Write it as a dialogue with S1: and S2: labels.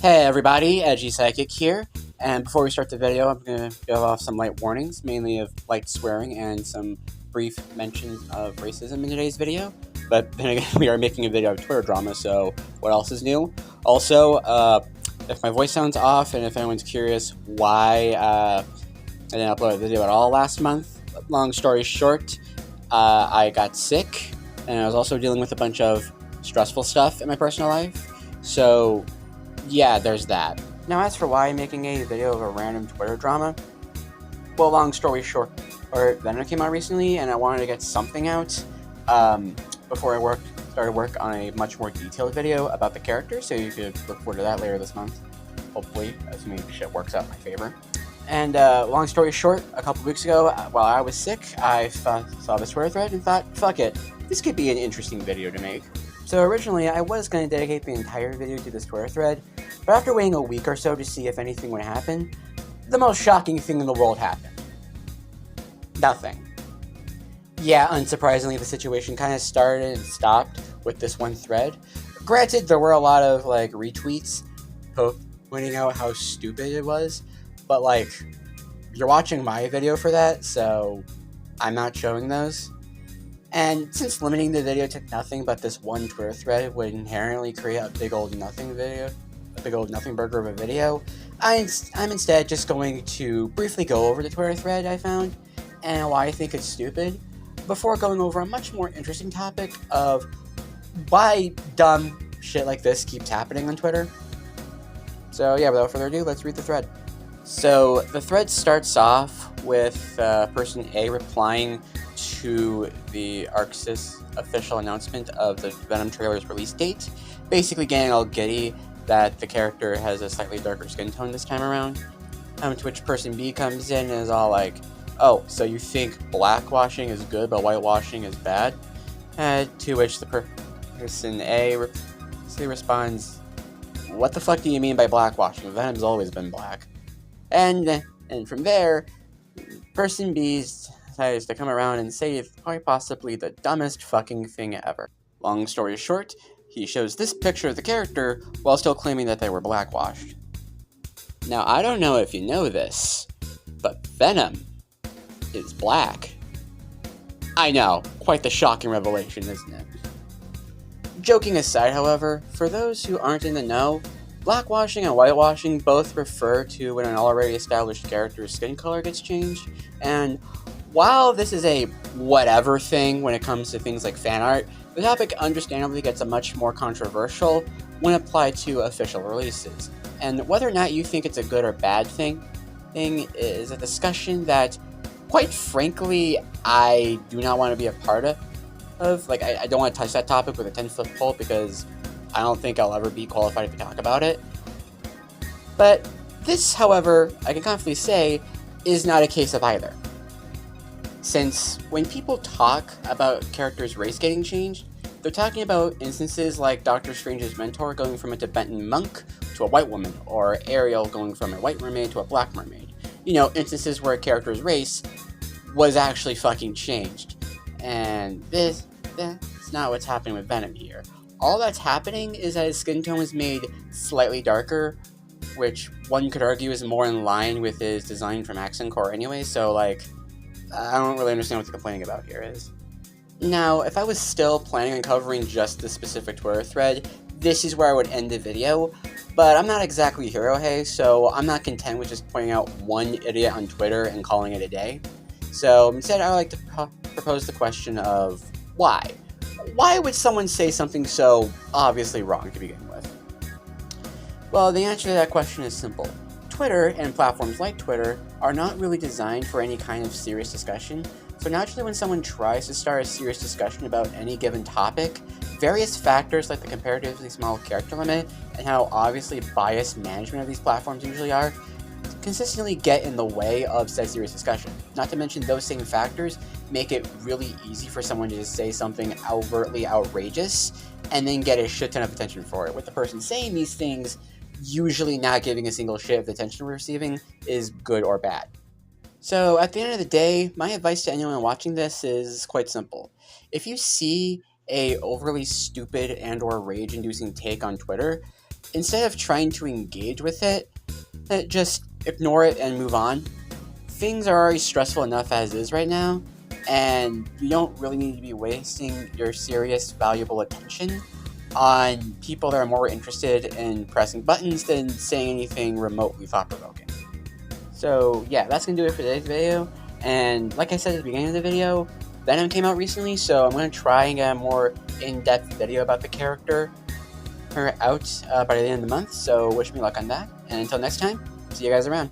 S1: Hey everybody, Edgy Psychic here, and before we start the video, I'm going to give off some light warnings, mainly of light swearing and some brief mentions of racism in today's video. But then again, we are making a video of Twitter drama, so what else is new? Also, if my voice sounds off, and if anyone's curious why I didn't upload a video at all last month, long story short, I got sick, and I was also dealing with a bunch of stressful stuff in my personal life, so yeah, there's that. Now, as for why I'm making a video of a random Twitter drama, well, long story short, Venom came out recently, and I wanted to get something out before I started work on a much more detailed video about the character, so you could look forward to that later this month, hopefully, assuming shit works out in my favor. And long story short, a couple weeks ago, while I was sick, I saw this Twitter thread and thought, fuck it, this could be an interesting video to make. So originally, I was going to dedicate the entire video to this Twitter thread, but after waiting a week or so to see if anything would happen, the most shocking thing in the world happened. Nothing. Yeah, unsurprisingly, the situation kind of started and stopped with this one thread. Granted, there were a lot of, retweets pointing out how stupid it was, but, you're watching my video for that, so I'm not showing those. And since limiting the video to nothing but this one Twitter thread would inherently create a big old nothing burger of a video, I'm instead just going to briefly go over the Twitter thread I found and why I think it's stupid, before going over a much more interesting topic of why dumb shit like this keeps happening on Twitter. So yeah, without further ado, let's read the thread. So the thread starts off with person A replying to the ArcSys official announcement of the Venom trailer's release date, basically getting all giddy that the character has a slightly darker skin tone this time around. To which person B comes in and is all like, oh, so you think blackwashing is good but whitewashing is bad? To which the person A responds, what the fuck do you mean by blackwashing? Venom's always been black. And from there, person B decides to come around and say quite possibly the dumbest fucking thing ever. Long story short, he shows this picture of the character while still claiming that they were blackwashed. Now, I don't know if you know this, but Venom is black. I know, quite the shocking revelation, isn't it? Joking aside, however, for those who aren't in the know, blackwashing and whitewashing both refer to when an already established character's skin color gets changed, and while this is a whatever thing when it comes to things like fan art, the topic understandably gets a much more controversial when applied to official releases. And whether or not you think it's a good or bad thing is a discussion that, quite frankly, I do not want to be a part of. I don't want to touch that topic with a 10-foot pole because I don't think I'll ever be qualified to talk about it. But this, however, I can confidently say, is not a case of either. Since when people talk about characters' race getting changed, they're talking about instances like Doctor Strange's mentor going from a Tibetan monk to a white woman, or Ariel going from a white mermaid to a black mermaid. You know, instances where a character's race was actually fucking changed. And that's not what's happening with Venom here. All that's happening is that his skin tone is made slightly darker, which one could argue is more in line with his design from Accent Core anyway, so I don't really understand what the complaining about here is. Now, if I was still planning on covering just this specific Twitter thread, this is where I would end the video, but I'm not exactly Hirohei, so I'm not content with just pointing out one idiot on Twitter and calling it a day. So instead, I would like to propose the question of why? Why would someone say something so obviously wrong to begin with? Well, the answer to that question is simple. Twitter, and platforms like Twitter, are not really designed for any kind of serious discussion, so naturally when someone tries to start a serious discussion about any given topic, various factors like the comparatively small character limit and how obviously biased management of these platforms usually are, consistently get in the way of said serious discussion. Not to mention those same factors make it really easy for someone to just say something overtly outrageous and then get a shit ton of attention for it, with the person saying these things usually not giving a single shit if the attention we're receiving is good or bad. So at the end of the day, my advice to anyone watching this is quite simple. If you see a overly stupid and or rage-inducing take on Twitter, instead of trying to engage with it, just ignore it and move on. Things are already stressful enough as is right now, and you don't really need to be wasting your serious, valuable attention on people that are more interested in pressing buttons than saying anything remotely thought-provoking. So yeah, that's going to do it for today's video, and like I said at the beginning of the video, Venom came out recently, so I'm going to try and get a more in-depth video about the character out by the end of the month, so wish me luck on that, and until next time, see you guys around.